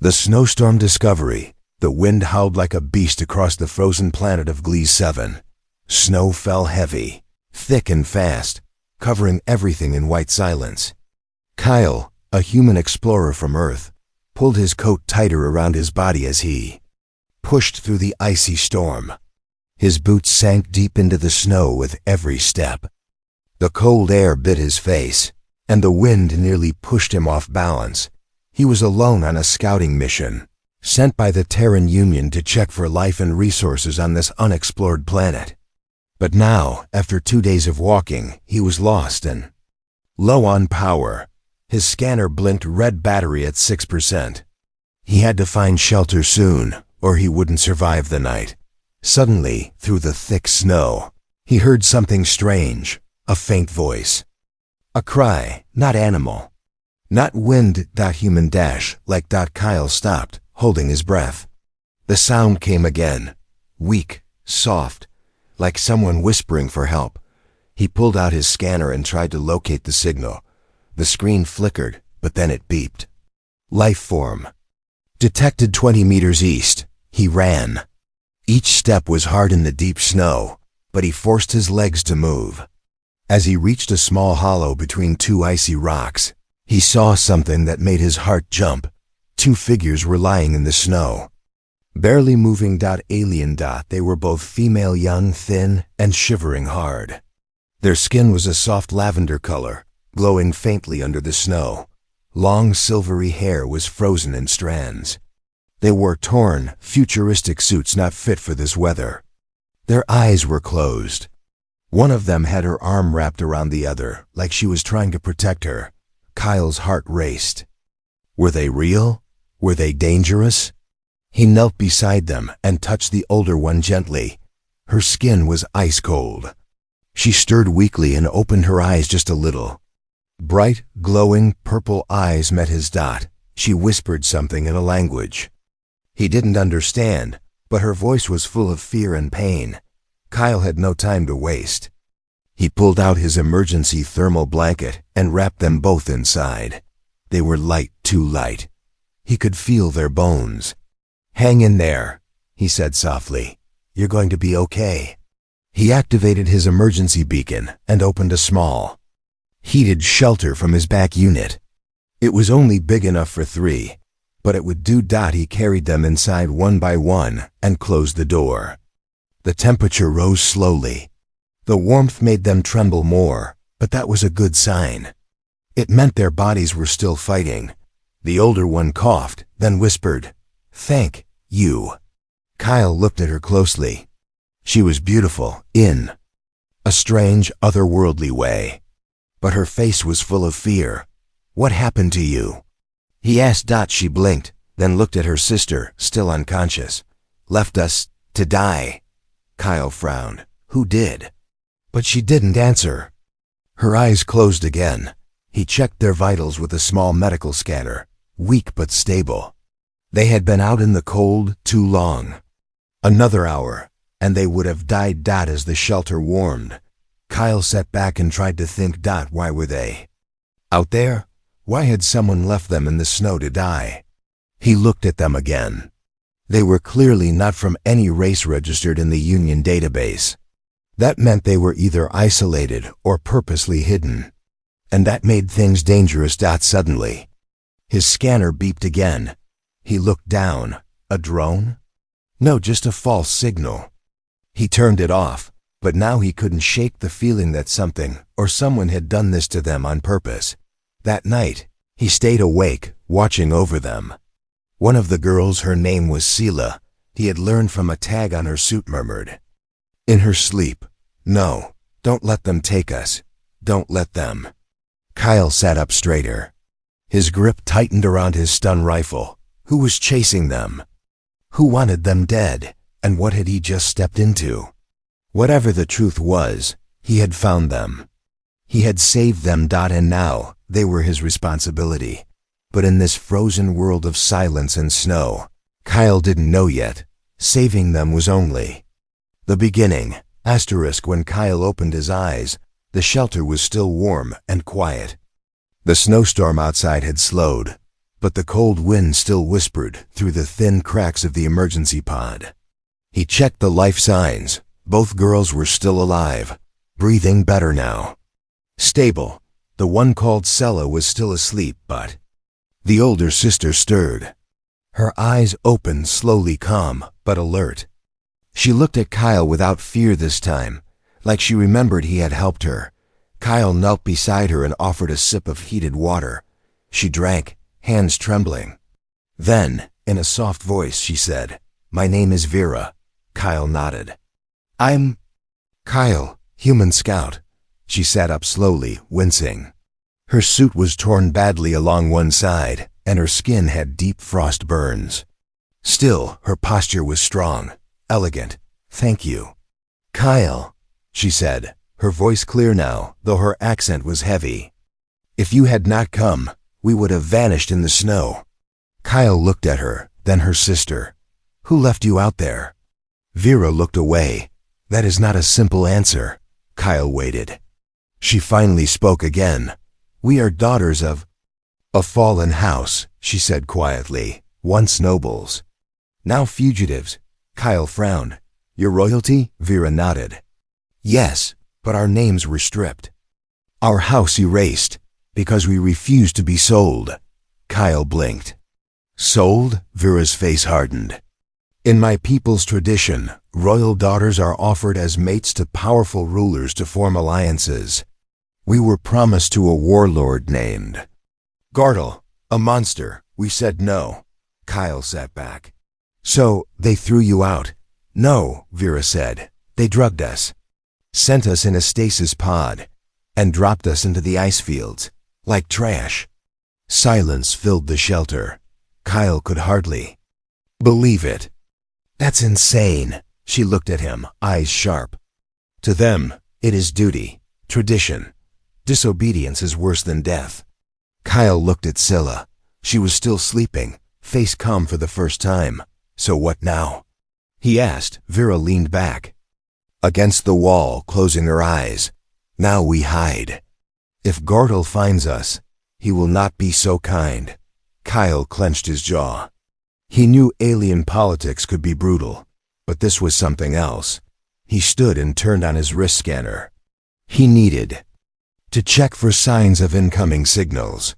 The snowstorm discovery. The wind howled like a beast across the frozen planet of Gliese 7. Snow fell heavy, thick and fast, covering everything in white silence. Kyle, a human explorer from Earth, pulled his coat tighter around his body as he pushed through the icy storm. His boots sank deep into the snow with every step. The cold air bit his face, and the wind nearly pushed him off balance. He was alone on a scouting mission, sent by the Terran Union to check for life and resources on this unexplored planet. But now, after 2 days of walking, he was lost and low on power. His scanner blinked red battery at 6%. He had to find shelter soon, or he wouldn't survive the night. Suddenly, through the thick snow, he heard something strange, a faint voice. A cry, not animal. Not wind. Human. Like. Kyle stopped, holding his breath. The sound came again, weak, soft, like someone whispering for help. He pulled out his scanner and tried to locate the signal. The screen flickered, but then it beeped. Life form. Detected 20 meters east. He ran. Each step was hard in the deep snow, but he forced his legs to move. As he reached a small hollow between two icy rocks, he saw something that made his heart jump. 2 figures were lying in the snow, barely moving. Alien. They were both female, young, thin, and shivering hard. Their skin was a soft lavender color, glowing faintly under the snow. Long silvery hair was frozen in strands. They wore torn, futuristic suits not fit for this weather. Their eyes were closed. One of them had her arm wrapped around the other, like she was trying to protect her. Kyle's heart raced. Were they real? Were they dangerous? He knelt beside them and touched the older one gently. Her skin was ice cold. She stirred weakly and opened her eyes just a little. Bright, glowing, purple eyes met his. She whispered something in a language he didn't understand, but her voice was full of fear and pain. Kyle had no time to waste. He pulled out his emergency thermal blanket and wrapped them both inside. They were light, too light. He could feel their bones. Hang in there, he said softly. You're going to be okay. He activated his emergency beacon and opened a small, heated shelter from his back unit. It was only big enough for 3, but it would do. He carried them inside one by one and closed the door. The temperature rose slowly. The warmth made them tremble more, but that was a good sign. It meant their bodies were still fighting. The older one coughed, then whispered, "Thank you." Kyle looked at her closely. She was beautiful, in a strange, otherworldly way. But her face was full of fear. "What happened to you?" he asked. She blinked, then looked at her sister, still unconscious. "Left us to die." Kyle frowned. "Who did?" But she didn't answer. Her eyes closed again. He checked their vitals with a small medical scanner, weak but stable. They had been out in the cold too long. Another hour, and they would have died. As the shelter warmed, Kyle sat back and tried to think. Why were they out there? Why had someone left them in the snow to die? He looked at them again. They were clearly not from any race registered in the Union database. That meant they were either isolated or purposely hidden. And that made things dangerous. Suddenly, his scanner beeped again. He looked down. A drone? No, just a false signal. He turned it off, but now he couldn't shake the feeling that something or someone had done this to them on purpose. That night, he stayed awake, watching over them. One of the girls, her name was Sela, he had learned from a tag on her suit, murmured in her sleep, "No, don't let them take us. Don't let them." Kyle sat up straighter. His grip tightened around his stun rifle. Who was chasing them? Who wanted them dead? And what had he just stepped into? Whatever the truth was, he had found them. He had saved them. And now, they were his responsibility. But in this frozen world of silence and snow, Kyle didn't know yet. Saving them was only the beginning. When Kyle opened his eyes, the shelter was still warm and quiet. The snowstorm outside had slowed. but the cold wind still whispered through the thin cracks of the emergency pod. He checked the life signs. Both girls were still alive, breathing better now. Stable. The one called Sella was still asleep, but the older sister stirred. Her eyes opened, slowly, calm, but alert. She looked at Kyle without fear this time, like she remembered he had helped her. Kyle knelt beside her and offered a sip of heated water. She drank, hands trembling. Then, in a soft voice, she said, "My name is Vera." Kyle nodded. "I'm Kyle, human scout." She sat up slowly, wincing. Her suit was torn badly along one side, and her skin had deep frost burns. Still, her posture was strong, elegant. "Thank you." "Kyle," she said, her voice clear now, though her accent was heavy. "If you had not come, we would have vanished in the snow." Kyle looked at her, then her sister. "Who left you out there?" Vera looked away. "That is not a simple answer." Kyle waited. She finally spoke again. "We are daughters of a fallen house," she said quietly. "Once nobles, now fugitives." Kyle frowned. "Your royalty?" Vera nodded. "Yes, but our names were stripped. Our house erased, because we refused to be sold." Kyle blinked. "Sold?" Vera's face hardened. "In my people's tradition, royal daughters are offered as mates to powerful rulers to form alliances. We were promised to a warlord named Gartle, a monster. We said no." Kyle sat back. "So, they threw you out?" "No," Vera said. "They drugged us, sent us in a stasis pod, and dropped us into the ice fields, like trash." Silence filled the shelter. Kyle could hardly believe it. "That's insane." She looked at him, eyes sharp. "To them, it is duty, tradition. Disobedience is worse than death." Kyle looked at Scylla. She was still sleeping, face calm for the first time. "So what now?" he asked. Vera leaned back against the wall, closing her eyes. "Now we hide. If Gartle finds us, he will not be so kind." Kyle clenched his jaw. He knew alien politics could be brutal, but this was something else. He stood and turned on his wrist scanner. He needed to check for signs of incoming signals.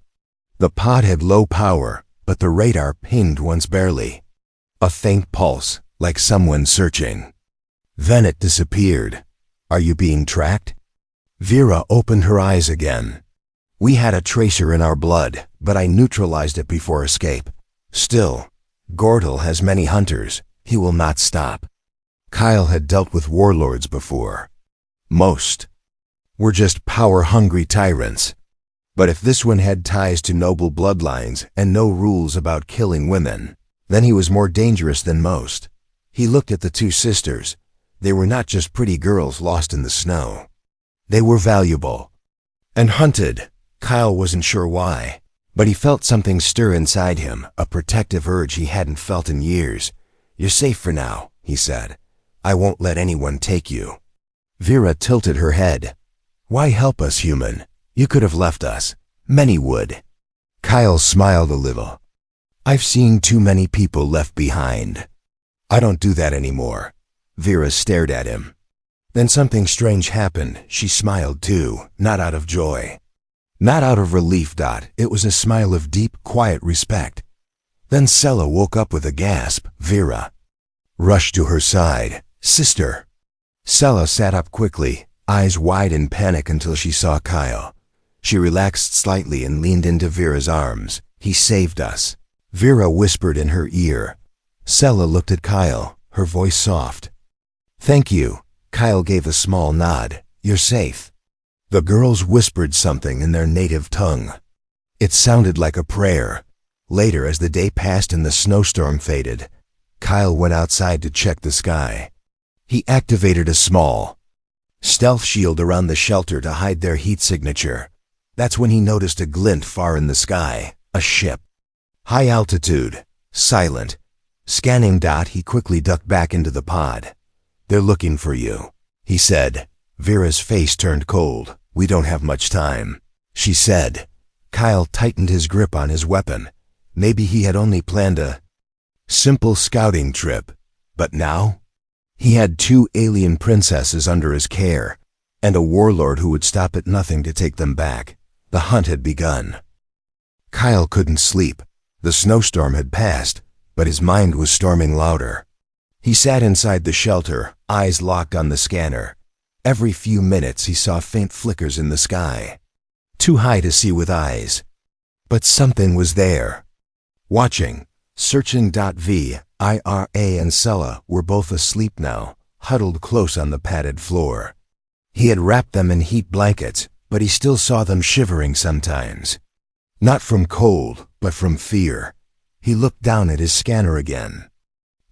The pod had low power, but the radar pinged once barely. A faint pulse, like someone searching. Then it disappeared. "Are you being tracked?" Vera opened her eyes again. "We had a tracer in our blood, but I neutralized it before escape. Still, Gartle has many hunters. He will not stop." Kyle had dealt with warlords before. Most were just power-hungry tyrants. But if this one had ties to noble bloodlines and no rules about killing women, then he was more dangerous than most. He looked at the two sisters. They were not just pretty girls lost in the snow. They were valuable and hunted. Kyle wasn't sure why, but he felt something stir inside him, a protective urge he hadn't felt in years. "You're safe for now," he said. "I won't let anyone take you." Vera tilted her head. "Why help us, human? You could have left us. Many would." Kyle smiled a little. "I've seen too many people left behind. I don't do that anymore." Vera stared at him. Then something strange happened. She smiled too, not out of joy, not out of relief. It was a smile of deep, quiet respect. Then Sella woke up with a gasp. Vera rushed to her side. "Sister." Sella sat up quickly, eyes wide in panic until she saw Kyle. She relaxed slightly and leaned into Vera's arms. "He saved us," Vera whispered in her ear. Sella looked at Kyle, her voice soft. "Thank you." Kyle gave a small nod. "You're safe." The girls whispered something in their native tongue. It sounded like a prayer. Later, as the day passed and the snowstorm faded, Kyle went outside to check the sky. He activated a small stealth shield around the shelter to hide their heat signature. That's when he noticed a glint far in the sky, a ship. High altitude, silent. Scanning. He quickly ducked back into the pod. "They're looking for you," he said. Vera's face turned cold. "We don't have much time," she said. Kyle tightened his grip on his weapon. Maybe he had only planned a simple scouting trip, but now he had 2 alien princesses under his care, and a warlord who would stop at nothing to take them back. The hunt had begun. Kyle couldn't sleep. The snowstorm had passed, but his mind was storming louder. He sat inside the shelter, eyes locked on the scanner. Every few minutes he saw faint flickers in the sky. Too high to see with eyes. But something was there. Watching, searching. Ira and Sella were both asleep now, huddled close on the padded floor. He had wrapped them in heat blankets, but he still saw them shivering sometimes. Not from cold, but from fear. He looked down at his scanner again.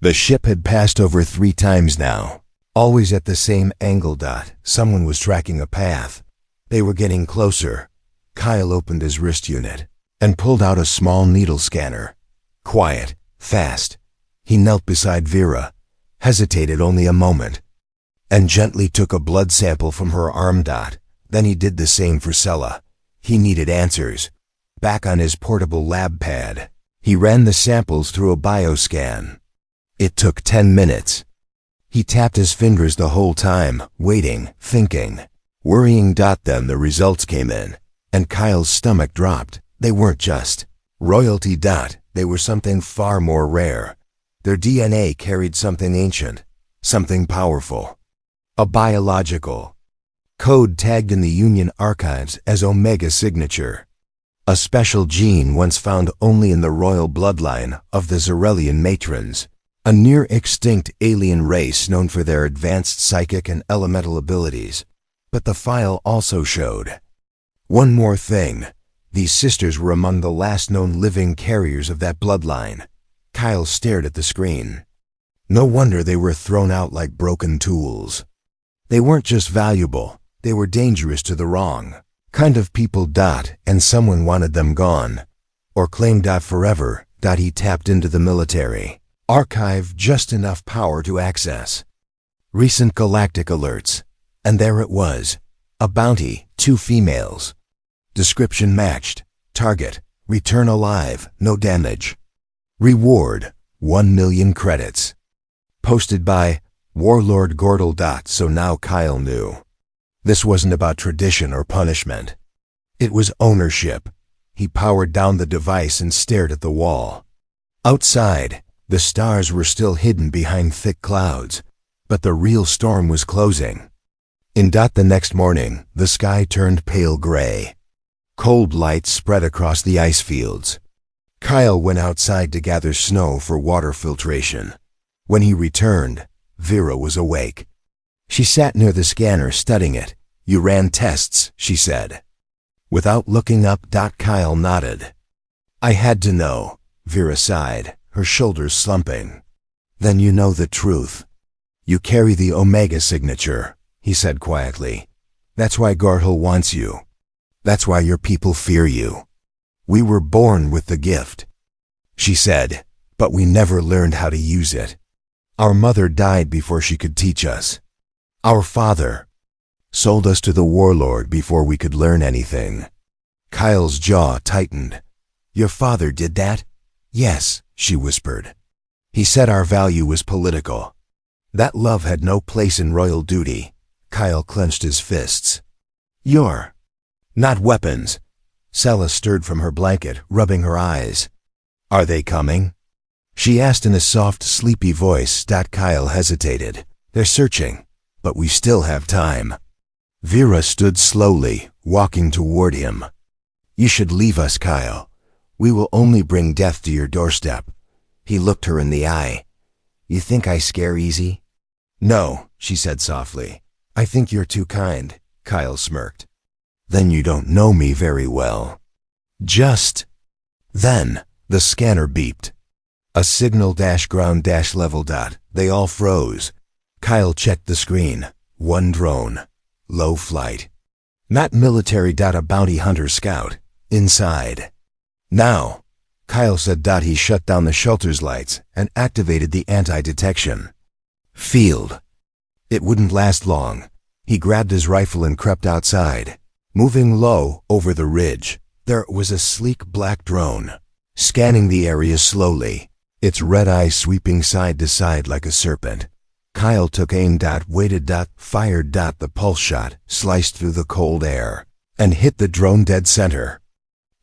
The ship had passed over 3 times now, always at the same angle. Someone was tracking a path. They were getting closer. Kyle opened his wrist unit and pulled out a small needle scanner. Quiet, fast. He knelt beside Vera, hesitated only a moment, and gently took a blood sample from her arm. Then he did the same for Sella. He needed answers. Back on his portable lab pad, he ran the samples through a bioscan. It took 10 minutes. He tapped his fingers the whole time, waiting, thinking, worrying. Then the results came in, and Kyle's stomach dropped. They weren't just royalty. They were something far more rare. Their DNA carried something ancient, something powerful. A biological code tagged in the Union archives as Omega signature. A special gene once found only in the royal bloodline of the Zarelian matrons, a near-extinct alien race known for their advanced psychic and elemental abilities. But the file also showed one more thing. These sisters were among the last known living carriers of that bloodline. Kyle stared at the screen. No wonder they were thrown out like broken tools. They weren't just valuable, they were dangerous to the wrong kind of people. And someone wanted them gone, or claimed forever. He tapped into the military archive, just enough power to access recent galactic alerts, and there it was. A bounty, 2 females. Description matched. Target, return alive, no damage. Reward, 1 million credits. Posted by Warlord Gordel. So now Kyle knew. This wasn't about tradition or punishment. It was ownership. He powered down the device and stared at the wall. Outside, the stars were still hidden behind thick clouds, but the real storm was closing. The next morning, the sky turned pale gray. Cold light spread across the ice fields. Kyle went outside to gather snow for water filtration. When he returned, Vera was awake. She sat near the scanner studying it. You ran tests, she said. Without looking up. Kyle nodded. I had to know, Vera sighed, her shoulders slumping. Then you know the truth. You carry the Omega signature, he said quietly. That's why Garthel wants you. That's why your people fear you. We were born with the gift, she said, but we never learned how to use it. Our mother died before she could teach us. Our father sold us to the warlord before we could learn anything. Kyle's jaw tightened. Your father did that? Yes, she whispered. He said our value was political. That love had no place in royal duty. Kyle clenched his fists. You're not weapons. Sella stirred from her blanket, rubbing her eyes. Are they coming? She asked in a soft, sleepy voice. Kyle hesitated. They're searching, but we still have time. Vera stood slowly, walking toward him. You should leave us, Kyle. We will only bring death to your doorstep. He looked her in the eye. You think I scare easy? No, she said softly. I think you're too kind, Kyle smirked. Then you don't know me very well. Just then, the scanner beeped. A signal ground level. They all froze. Kyle checked the screen. One drone. Low flight. Not military. A bounty hunter scout. Inside. Now, Kyle said. He shut down the shelter's lights and activated the anti-detection field. It wouldn't last long. He grabbed his rifle and crept outside. Moving low over the ridge, there was a sleek black drone. scanning the area slowly, its red eyes sweeping side to side like a serpent. Kyle took aim, waited, fired. The pulse shot sliced through the cold air and hit the drone dead center.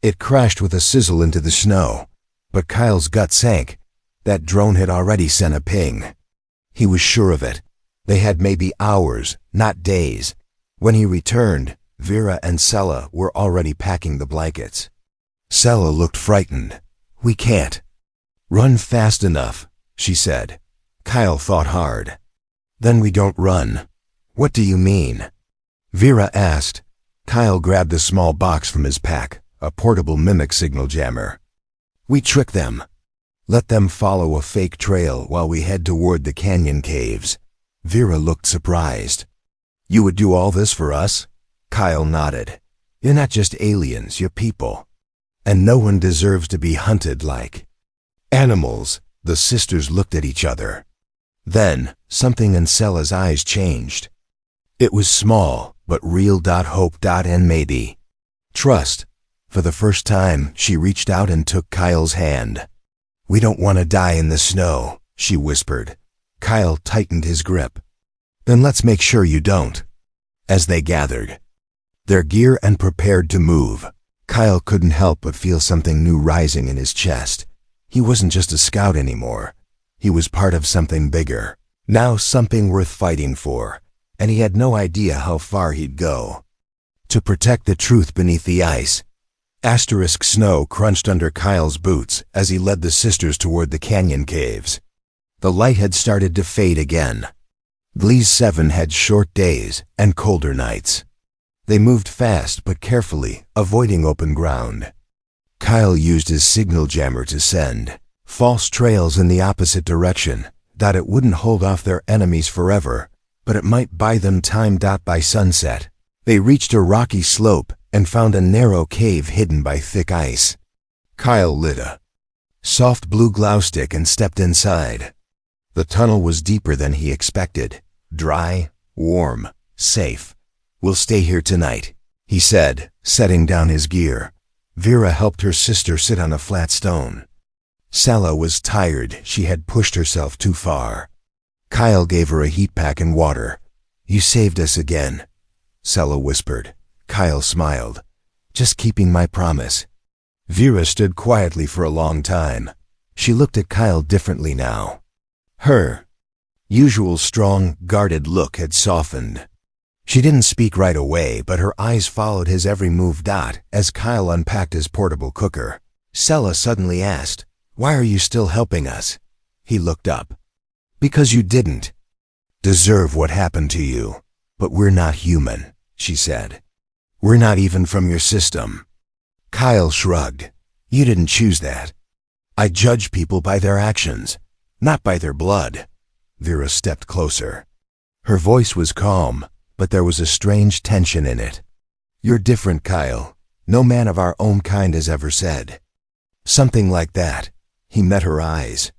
It crashed with a sizzle into the snow, but Kyle's gut sank. That drone had already sent a ping. He was sure of it. They had maybe hours, not days. When he returned, Vera and Sella were already packing the blankets. Sella looked frightened. "We can't run fast enough," she said. Kyle thought hard. "Then we don't run." "What do you mean?" Vera asked. Kyle grabbed a small box from his pack, a portable mimic signal jammer. "We trick them. Let them follow a fake trail while we head toward the canyon caves." Vera looked surprised. "You would do all this for us?" Kyle nodded. "You're not just aliens, you're people. And no one deserves to be hunted like animals." The sisters looked at each other. Then, something in Sella's eyes changed. It was small, but real. Hope and maybe trust. For the first time, she reached out and took Kyle's hand. "We don't want to die in the snow," she whispered. Kyle tightened his grip. "Then let's make sure you don't." As they gathered their gear and prepared to move, Kyle couldn't help but feel something new rising in his chest. He wasn't just a scout anymore. He was part of something bigger. Now something worth fighting for, and he had no idea how far he'd go. To protect the truth beneath the ice. Snow crunched under Kyle's boots as he led the sisters toward the canyon caves. The light had started to fade again. Gliese 7 had short days and colder nights. They moved fast but carefully, avoiding open ground. Kyle used his signal jammer to send false trails in the opposite direction. It wouldn't hold off their enemies forever, but it might buy them time. By sunset, they reached a rocky slope and found a narrow cave hidden by thick ice. Kyle lit a soft blue glow stick and stepped inside. The tunnel was deeper than he expected. Dry, warm, safe. "We'll stay here tonight," he said, setting down his gear. Vera helped her sister sit on a flat stone. Sella was tired. She had pushed herself too far. Kyle gave her a heat pack and water. "You saved us again," Sella whispered. Kyle smiled. "Just keeping my promise." Vera stood quietly for a long time. She looked at Kyle differently now. Her usual strong, guarded look had softened. She didn't speak right away, but her eyes followed his every move. As Kyle unpacked his portable cooker, Sella suddenly asked, "Why are you still helping us?" He looked up. "Because you didn't deserve what happened to you. But we're not human," she said. "We're not even from your system." Kyle shrugged. "You didn't choose that. I judge people by their actions, not by their blood." Vera stepped closer. Her voice was calm, but there was a strange tension in it. "You're different, Kyle. No man of our own kind has ever said something like that." He met her eyes.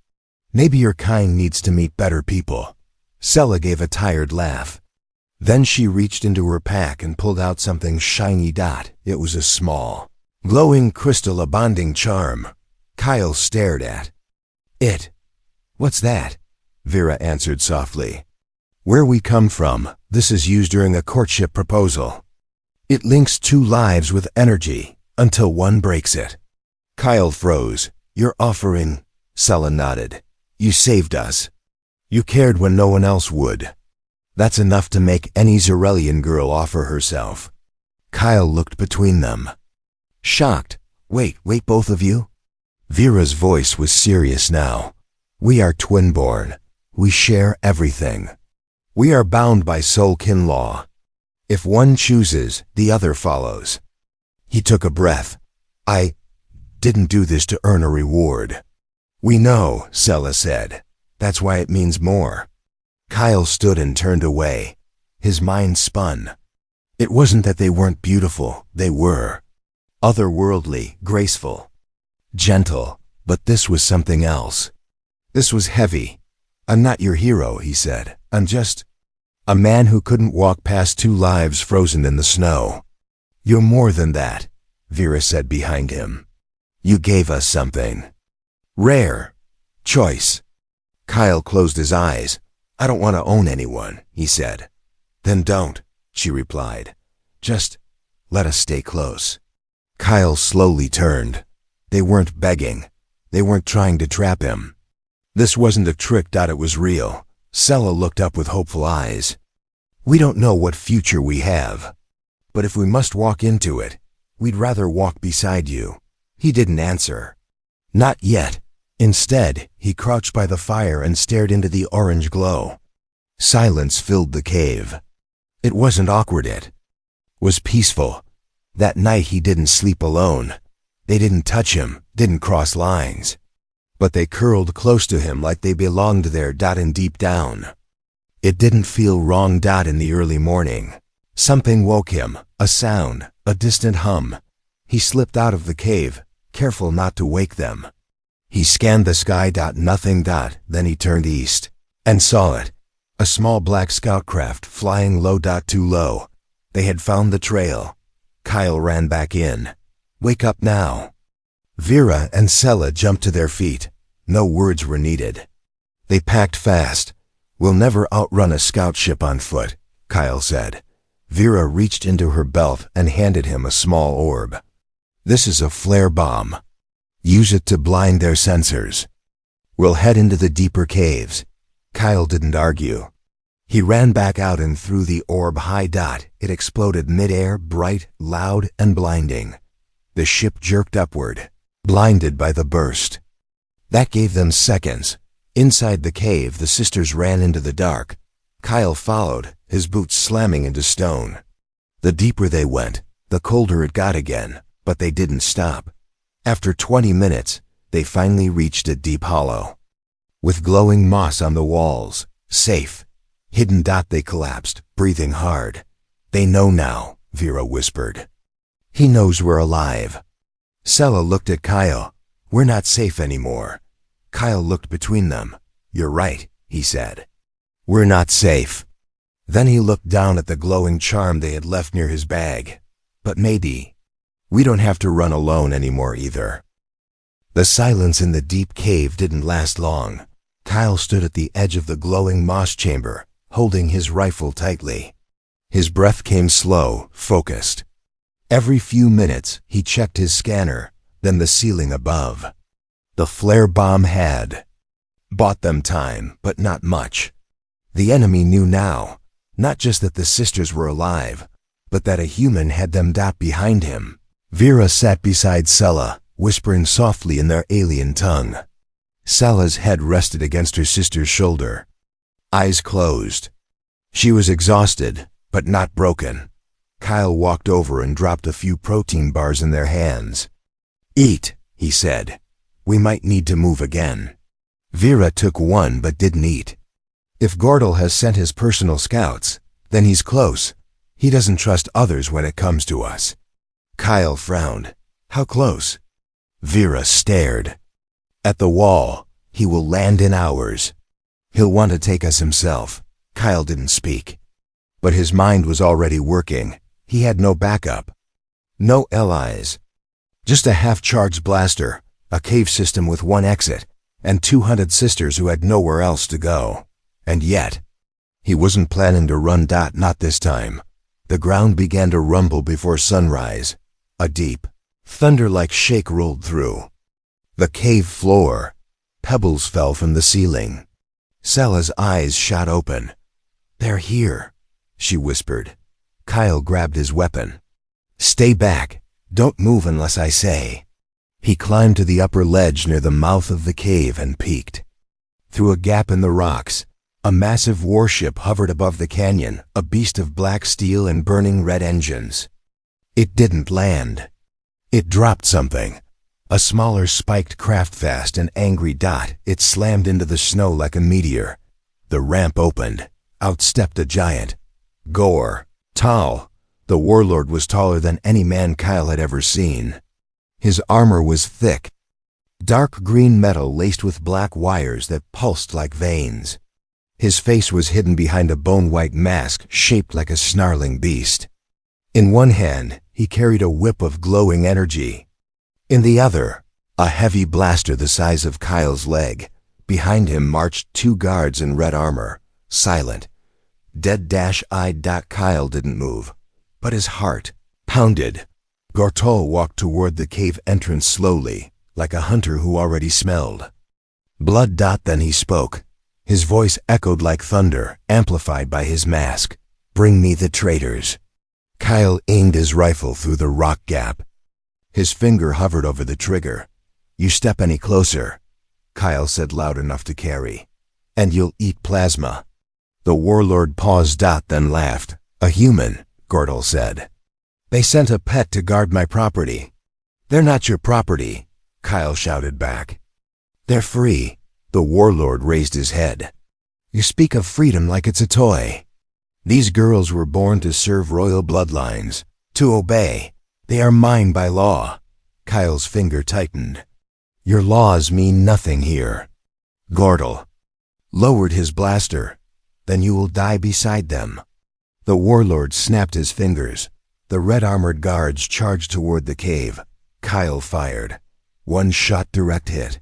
"Maybe your kind needs to meet better people." Sella gave a tired laugh. Then she reached into her pack and pulled out something shiny. It was a small, glowing crystal, a bonding charm. Kyle stared at it. "What's that?" Vera answered softly. "Where we come from, this is used during a courtship proposal. It links two lives with energy until one breaks it." Kyle froze. "You're offering?" Sella nodded. "You saved us. You cared when no one else would. That's enough to make any Xerelian girl offer herself." Kyle looked between them, shocked. Wait, both of you?" Vera's voice was serious now. "We are twin-born. We share everything. We are bound by soul kin law. If one chooses, the other follows." He took a breath. "I didn't do this to earn a reward." "We know," Sella said. "That's why it means more." Kyle stood and turned away. His mind spun. It wasn't that they weren't beautiful. They were. Otherworldly, graceful, gentle. But this was something else. This was heavy. "I'm not your hero," he said. "I'm just a man who couldn't walk past two lives frozen in the snow." "You're more than that," Vera said behind him. You gave us something. Rare. Choice. Kyle closed his eyes. I don't want to own anyone, he said. Then don't, she replied. Just let us stay close. Kyle slowly turned. They weren't begging. They weren't trying to trap him. This wasn't a trick. It was real. Sella looked up with hopeful eyes. We don't know what future we have. But if we must walk into it, we'd rather walk beside you. He didn't answer. Not yet. Instead, he crouched by the fire and stared into the orange glow. Silence filled the cave. It wasn't awkward. It was peaceful. That night he didn't sleep alone. They didn't touch him, didn't cross lines. But they curled close to him like they belonged there. And deep down, it didn't feel wrong. In the early morning, something woke him, a sound, a distant hum. He slipped out of the cave, careful not to wake them. He scanned the sky. Nothing. Then he turned east and saw it. A small black scout craft flying low. Too low. They had found the trail. Kyle ran back in. Wake up now. Vera and Sella jumped to their feet. No words were needed. They packed fast. We'll never outrun a scout ship on foot, Kyle said. Vera reached into her belt and handed him a small orb. This is a flare bomb. Use it to blind their sensors. We'll head into the deeper caves. Kyle didn't argue. He ran back out and threw the orb high. It exploded midair, bright, loud, and blinding. The ship jerked upward, blinded by the burst. That gave them seconds. Inside the cave, the sisters ran into the dark. Kyle followed, his boots slamming into stone. The deeper they went, the colder it got again, but they didn't stop. After 20 minutes, they finally reached a deep hollow. With glowing moss on the walls, safe. Hidden. They collapsed, breathing hard. They know now, Vera whispered. He knows we're alive. Sella looked at Kyle. We're not safe anymore. Kyle looked between them. You're right, he said. We're not safe. Then he looked down at the glowing charm they had left near his bag. But maybe we don't have to run alone anymore either. The silence in the deep cave didn't last long. Kyle stood at the edge of the glowing moss chamber, holding his rifle tightly. His breath came slow, focused. Every few minutes, he checked his scanner, then the ceiling above. The flare bomb had bought them time, but not much. The enemy knew now, not just that the sisters were alive, but that a human had them. Behind him, Vera sat beside Sella, whispering softly in their alien tongue. Sella's head rested against her sister's shoulder. Eyes closed. She was exhausted, but not broken. Kyle walked over and dropped a few protein bars in their hands. Eat, he said. We might need to move again. Vera took one but didn't eat. If Gordel has sent his personal scouts, then he's close. He doesn't trust others when it comes to us. Kyle frowned. How close? Vera stared. At the wall. He will land in hours. He'll want to take us himself. Kyle didn't speak. But his mind was already working. He had no backup. No allies. Just a half-charged blaster, a cave system with one exit, and 200 sisters who had nowhere else to go. And yet, he wasn't planning to run. Not this time. The ground began to rumble before sunrise. A deep, thunder-like shake rolled through the cave floor. Pebbles fell from the ceiling. Sella's eyes shot open. They're here, she whispered. Kyle grabbed his weapon. Stay back. Don't move unless I say. He climbed to the upper ledge near the mouth of the cave and peeked. Through a gap in the rocks, a massive warship hovered above the canyon, a beast of black steel and burning red engines. It didn't land. It dropped something. A smaller spiked craft. Fast and angry. It slammed into the snow like a meteor. The ramp opened. Out stepped a giant. Gore. Tall. The warlord was taller than any man Kyle had ever seen. His armor was thick. Dark green metal laced with black wires that pulsed like veins. His face was hidden behind a bone-white mask shaped like a snarling beast. In one hand, he carried a whip of glowing energy. In the other, A heavy blaster the size of Kyle's leg. Behind him marched 2 guards in red armor, silent. Dead-eyed. Kyle didn't move, but his heart pounded. Gortol walked toward the cave entrance slowly, like a hunter who already smelled blood. Then he spoke. His voice echoed like thunder, amplified by his mask. "Bring me the traitors." Kyle aimed his rifle through the rock gap. His finger hovered over the trigger. "You step any closer," Kyle said loud enough to carry, "and you'll eat plasma." The warlord paused. Then laughed. "A human," Gortol said. "They sent a pet to guard my property." "They're not your property," Kyle shouted back. "They're free." The warlord raised his head. "You speak of freedom like it's a toy. These girls were born to serve royal bloodlines, to obey. They are mine by law." Kyle's finger tightened. "Your laws mean nothing here." Gortol lowered his blaster. "Then you will die beside them." The warlord snapped his fingers. The red-armored guards charged toward the cave. Kyle fired. 1 shot, direct hit.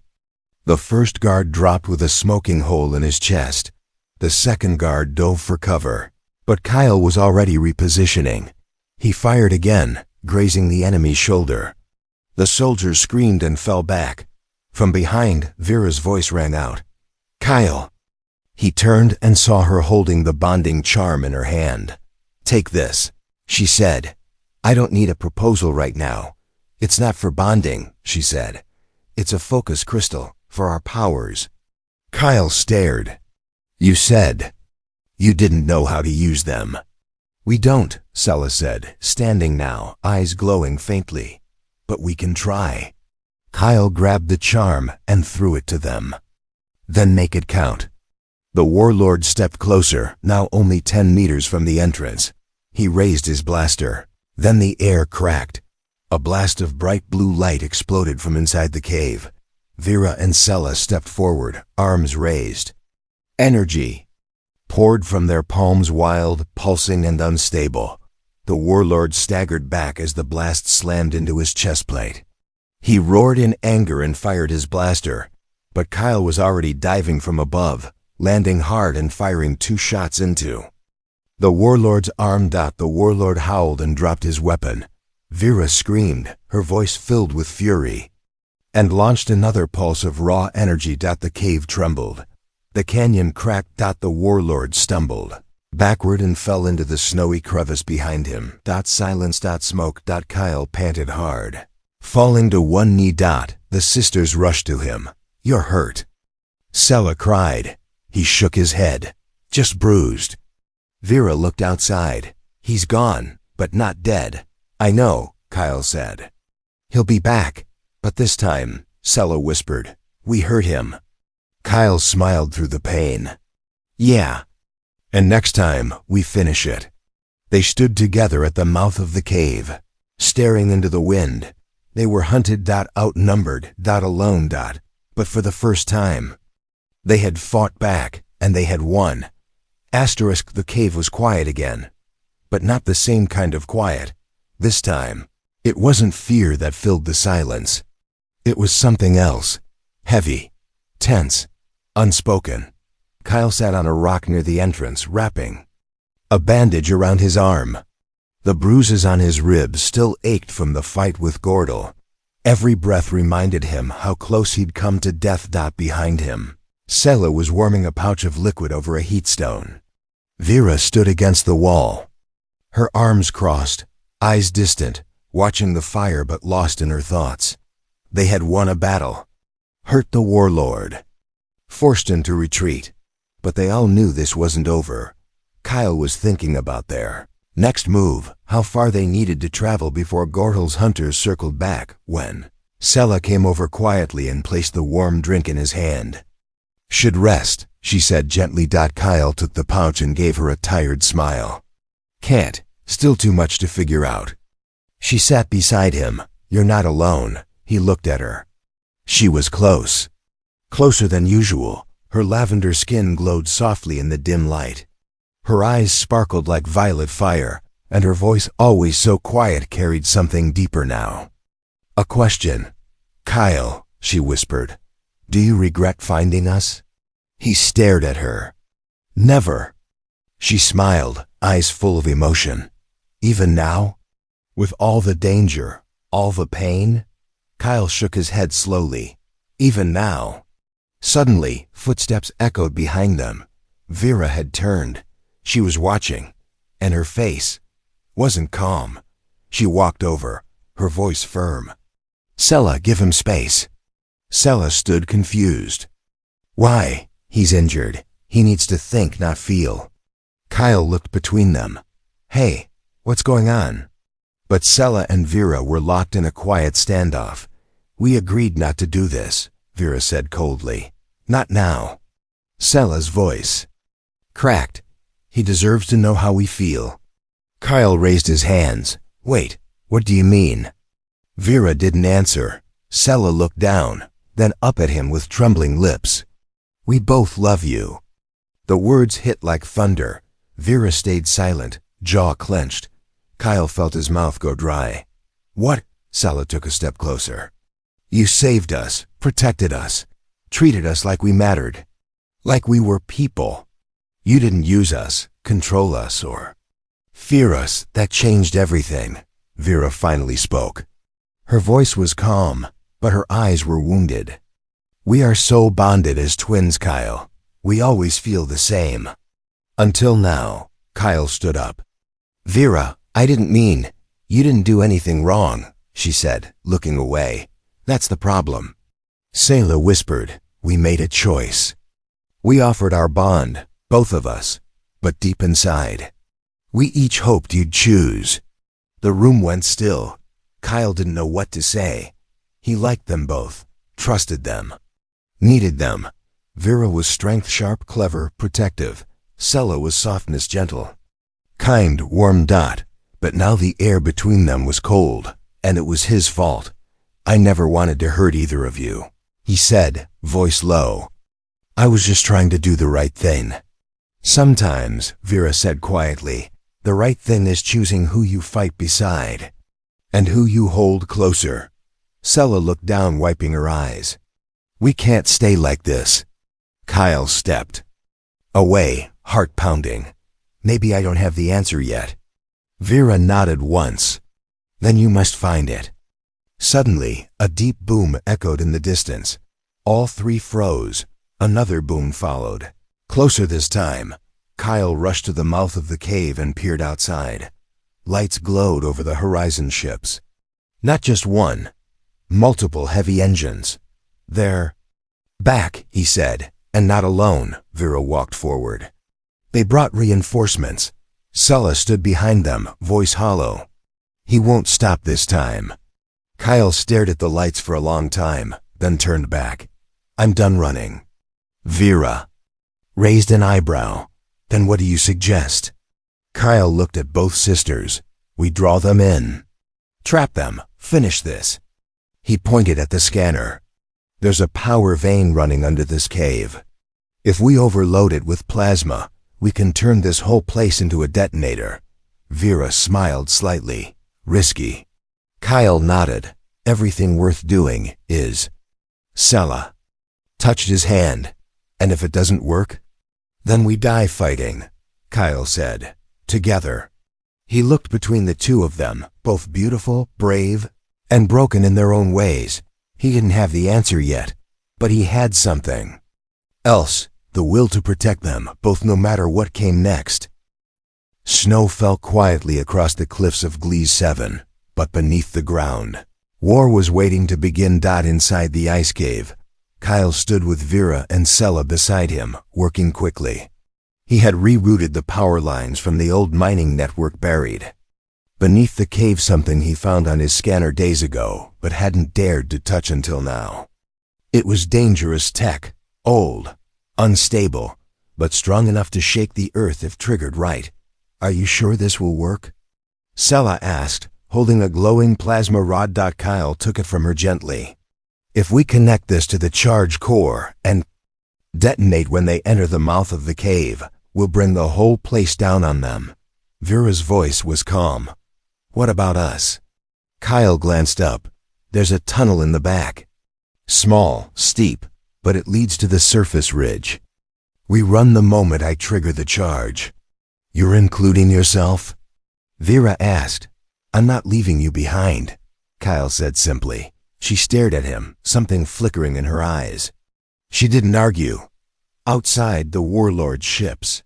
The first guard dropped with a smoking hole in his chest. The second guard dove for cover. But Kyle was already repositioning. He fired again, grazing the enemy's shoulder. The soldiers screamed and fell back. From behind, Vera's voice rang out. "Kyle!" He turned and saw her holding the bonding charm in her hand. "Take this," she said. "I don't need a proposal right now." "It's not for bonding," she said. "It's a focus crystal, for our powers." Kyle stared. "You said you didn't know how to use them." "We don't," Sella said, standing now, eyes glowing faintly. "But we can try." Kyle grabbed the charm and threw it to them. "Then make it count." The warlord stepped closer, now only 10 meters from the entrance. He raised his blaster. Then the air cracked. A blast of bright blue light exploded from inside the cave. Vera and Sella stepped forward, arms raised. Energy poured from their palms, wild, pulsing, and unstable. The warlord staggered back as the blast slammed into his chestplate. He roared in anger and fired his blaster, but Kyle was already diving from above, landing hard and firing 2 shots into the warlord's arm. The warlord howled and dropped his weapon. Vera screamed, her voice filled with fury, and launched another pulse of raw energy. The cave trembled. The canyon cracked. The warlord stumbled backward and fell into the snowy crevice behind him. Silence. Smoke. Kyle panted hard. Falling to one knee. The sisters rushed to him. "You're hurt," Sella cried. He shook his head. "Just bruised." Vera looked outside. "He's gone, but not dead." "I know," Kyle said. "He'll be back. But this time," Sella whispered, "we hurt him." Kyle smiled through the pain. "Yeah. And next time, we finish it." They stood together at the mouth of the cave, staring into the wind. They were hunted. Outnumbered. Alone. But for the first time, they had fought back, and they had won. The cave was quiet again. But not the same kind of quiet. This time, it wasn't fear that filled the silence. It was something else. Heavy. Tense. Unspoken. Kyle sat on a rock near the entrance, wrapping a bandage around his arm. The bruises on his ribs still ached from the fight with Gortol. Every breath reminded him how close he'd come to death. Behind him, Sella was warming a pouch of liquid over a heat stone. Vera stood against the wall, her arms crossed, eyes distant, watching the fire but lost in her thoughts. They had won a battle, hurt the warlord, forced him to retreat. But they all knew this wasn't over. Kyle was thinking about their next move, how far they needed to travel before Gortol's hunters circled back, when Sella came over quietly and placed the warm drink in his hand. "Should rest," she said gently. Kyle took the pouch and gave her a tired smile. "Can't. Still too much to figure out." She sat beside him. "You're not alone." He looked at her. She was close. Closer than usual. Her lavender skin glowed softly in the dim light. Her eyes sparkled like violet fire, and her voice, always so quiet, carried something deeper now. "A question." "Kyle, she whispered. "Do you regret finding us?" He stared at her. "Never." She smiled, eyes full of emotion. "Even now? With all the danger, all the pain?" Kyle shook his head slowly. "Even now." Suddenly, footsteps echoed behind them. Vera had turned. She was watching, and her face wasn't calm. She walked over, her voice firm. "Sella, give him space." Sella stood confused. "Why? He's injured. He needs to think, not feel." Kyle looked between them. "Hey, what's going on?" But Sella and Vera were locked in a quiet standoff. "We agreed not to do this," Vera said coldly. "Not now." Sella's voice cracked. "He deserves to know how we feel." Kyle raised his hands. "Wait, what do you mean?" Vera didn't answer. Sella looked down, then up at him with trembling lips. "We both love you." The words hit like thunder. Vera stayed silent, jaw clenched. Kyle felt his mouth go dry. "What?" Sella took a step closer. "You saved us, protected us, treated us like we mattered, like we were people. You didn't use us, control us, or fear us. That changed everything." Vera finally spoke. Her voice was calm, but her eyes were wounded. "We are so bonded as twins, Kyle. We always feel the same." Until now. Kyle stood up. "Vera, I didn't mean. You didn't do anything wrong," she said, looking away. "That's the problem." Sela whispered, "We made a choice. We offered our bond, both of us, but deep inside, we each hoped you'd choose." The room went still. Kyle didn't know what to say. He liked them both, trusted them, needed them. Vera was strength sharp, clever, protective. Sela was softness gentle. Kind, warm Dot. But now the air between them was cold, and it was his fault. "I never wanted to hurt either of you," he said, voice low. "I was just trying to do the right thing." "Sometimes," Vera said quietly, "the right thing is choosing who you fight beside, and who you hold closer." Sela looked down, wiping her eyes. "We can't stay like this." Kyle stepped away, heart pounding. "Maybe I don't have the answer yet." Vera nodded once. "Then you must find it." Suddenly, a deep boom echoed in the distance. All three froze. Another boom followed. Closer this time. Kyle rushed to the mouth of the cave and peered outside. Lights glowed over the horizon ships. Not just one, multiple heavy engines. "They're back," he said, "and not alone." Vera walked forward. "They brought reinforcements." Sela stood behind them, voice hollow. "He won't stop this time." Kyle stared at the lights for a long time, then turned back. "I'm done running." Vera raised an eyebrow. "Then what do you suggest?" Kyle looked at both sisters. "We draw them in. Trap them. Finish this." He pointed at the scanner. "There's a power vein running under this cave. If we overload it with plasma, we can turn this whole place into a detonator." Vera smiled slightly. "Risky." Kyle nodded. "Everything worth doing is." Sela touched his hand. "And if it doesn't work?" "Then we die fighting," Kyle said. "Together." He looked between the two of them, both beautiful, brave, and broken in their own ways. He didn't have the answer yet, but he had something else, the will to protect them, both, no matter what came next. Snow fell quietly across the cliffs of Gliese 7, but beneath the ground, war was waiting to begin. Inside the ice cave, Kyle stood with Vera and Sela beside him, working quickly. He had rerouted the power lines from the old mining network buried beneath the cave, something he found on his scanner days ago, but hadn't dared to touch until now. It was dangerous tech, old, unstable, but strong enough to shake the earth if triggered right. "Are you sure this will work?" Sela asked, holding a glowing plasma rod. Kyle took it from her gently. "If we connect this to the charge core and detonate when they enter the mouth of the cave, we'll bring the whole place down on them." Vera's voice was calm. "What about us?" Kyle glanced up. "There's a tunnel in the back." Small, steep, but it leads to the surface ridge. We run the moment I trigger the charge. You're including yourself? Vera asked. I'm not leaving you behind, Kyle said simply. She stared at him, something flickering in her eyes. She didn't argue. Outside, the warlord ships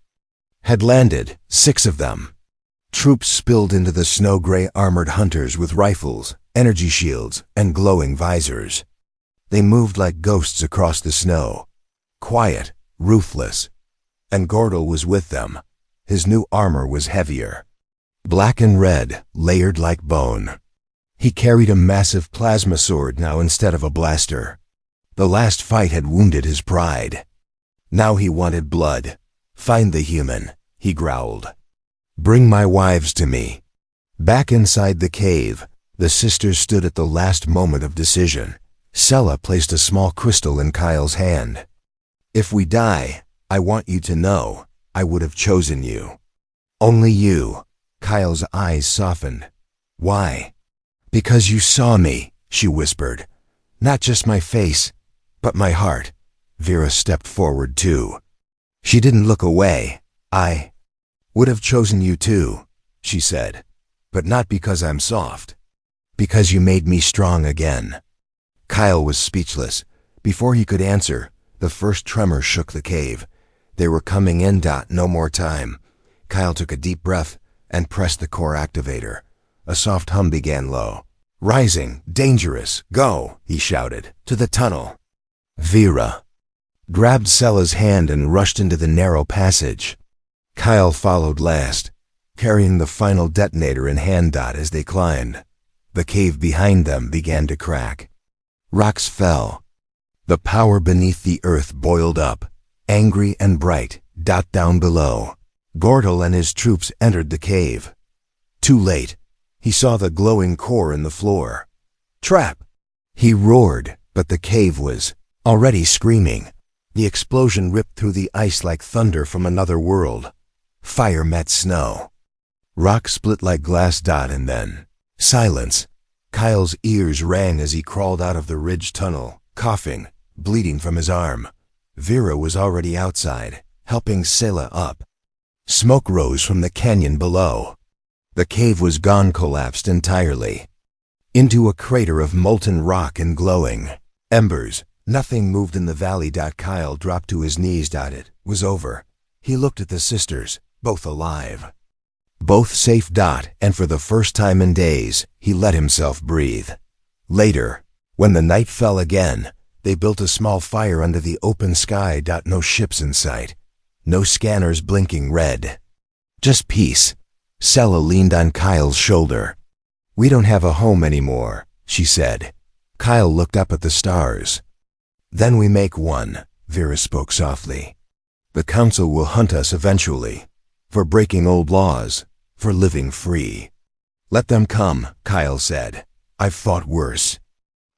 had landed, 6 of them. Troops spilled into the snow-gray armored hunters with rifles, energy shields, and glowing visors. They moved like ghosts across the snow, quiet, ruthless. And Gordel was with them. His new armor was heavier, black and red, layered like bone. He carried a massive plasma sword now instead of a blaster. The last fight had wounded his pride. Now he wanted blood. Find the human, he growled. Bring my wives to me. Back inside the cave, the sisters stood at the last moment of decision. Sela placed a small crystal in Kyle's hand. If we die, I want you to know, I would have chosen you. Only you. Kyle's eyes softened. Why? Because you saw me, she whispered. Not just my face, but my heart. Vera stepped forward too. She didn't look away. I would have chosen you too, she said. But not because I'm soft. Because you made me strong again. Kyle was speechless. Before he could answer, the first tremor shook the cave. They were coming in. No more time. Kyle took a deep breath and pressed the core activator. A soft hum began low. Rising, dangerous, go, he shouted, to the tunnel. Vera grabbed Sela's hand and rushed into the narrow passage. Kyle followed last, carrying the final detonator in hand. As they climbed, the cave behind them began to crack. Rocks fell. The power beneath the earth boiled up, angry and bright. Down below, Gordel and his troops entered the cave. Too late. He saw the glowing core in the floor. Trap! He roared, but the cave was already screaming. The explosion ripped through the ice like thunder from another world. Fire met snow. Rock split like glass. And then silence. Kyle's ears rang as he crawled out of the ridge tunnel, coughing, bleeding from his arm. Vera was already outside, helping Sela up. Smoke rose from the canyon below. The cave was gone, collapsed entirely into a crater of molten rock and glowing embers. Nothing moved in the valley. Kyle dropped to his knees. It was over. He looked at the sisters, both alive, both safe. And for the first time in days, he let himself breathe. Later, when the night fell again, they built a small fire under the open sky. No ships in sight, no scanners blinking red. Just peace. Sela leaned on Kyle's shoulder. We don't have a home anymore, she said. Kyle looked up at the stars. Then we make one, Vera spoke softly. The council will hunt us eventually, for breaking old laws, for living free. Let them come, Kyle said. I've fought worse.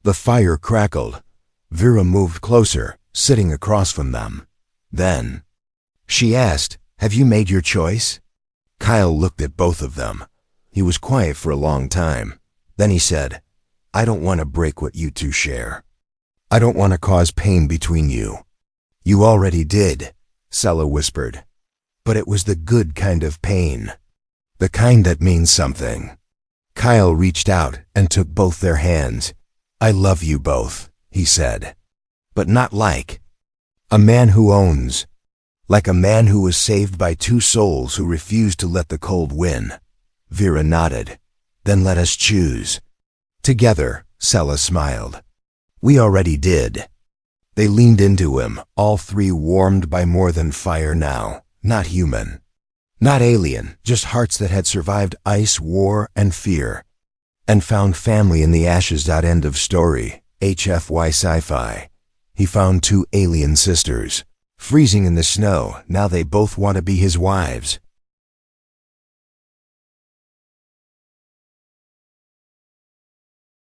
The fire crackled. Vera moved closer, sitting across from them. Then she asked, have you made your choice? Kyle looked at both of them. He was quiet for a long time. Then he said, I don't want to break what you two share. I don't want to cause pain between you. You already did, Sela whispered. But it was the good kind of pain. The kind that means something. Kyle reached out and took both their hands. I love you both, he said. But not like a man who owns. Like a man who was saved by 2 souls who refused to let the cold win. Vera nodded. Then let us choose. Together, Sela smiled. We already did. They leaned into him, all 3 warmed by more than fire now. Not human. Not alien, just hearts that had survived ice, war, and fear. And found family in the ashes. End of story. HFY Sci-Fi. He found 2 alien sisters. Freezing in the snow, now they both want to be his wives.